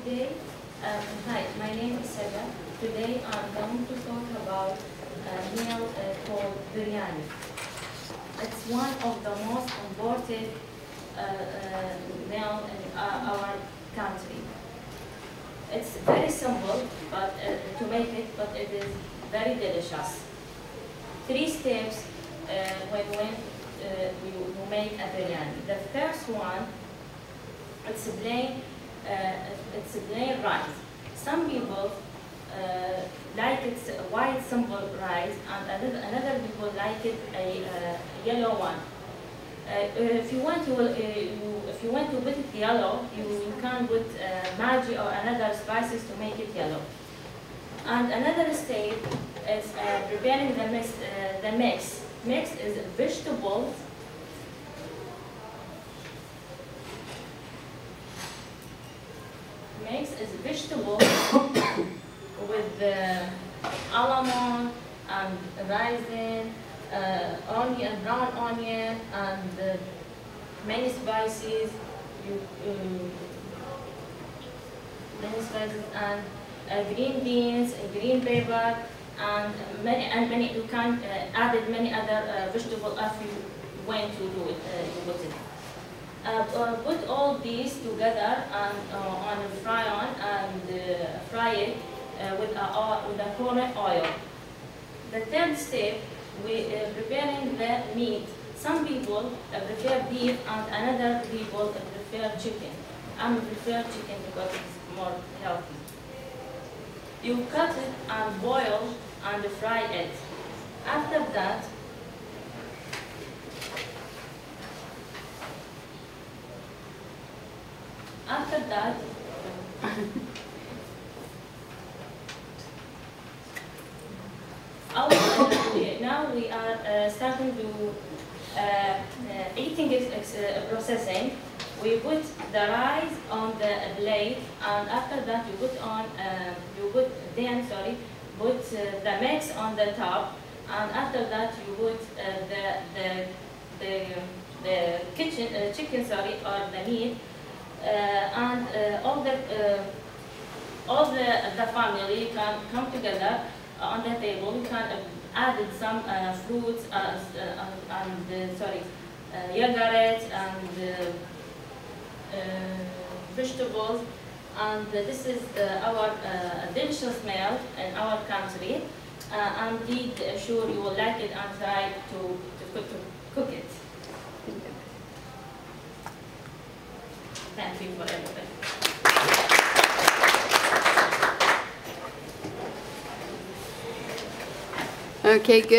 Today, hi, my name is Sada. Today I'm going to talk about a meal called biryani. It's one of the most important meal in our country. It's very simple to make it, but it is very delicious. 3 steps when you make a biryani. The first one, it's plain rice. Some people like it white simple rice, and another people like it a yellow one. If you want to put it yellow, you can put Maggi or another spices to make it yellow. And another step is preparing the mix. Mix is vegetables. Mix is vegetables with almond and raisin, onion, brown onion, and many spices. Many spices and green beans, green pepper, and many. You can add many other vegetables if you want to do it. To put it. Put all these together and on a fry and fry it with a coconut oil. The third step, we preparing the meat. Some people prefer beef and another people prefer chicken. I prefer chicken because it's more healthy. You cut it and boil and fry it. After that, now we are starting to eating processing. We put the rice on the plate, and after that put the mix on the top, and after that you put the chicken or the meat, and all the family can come together on the table. You can add some fruits yogurt and vegetables, and this is our delicious meal in our country. I'm sure you will like it and try to cook it. Thank you for everything. Okay, good.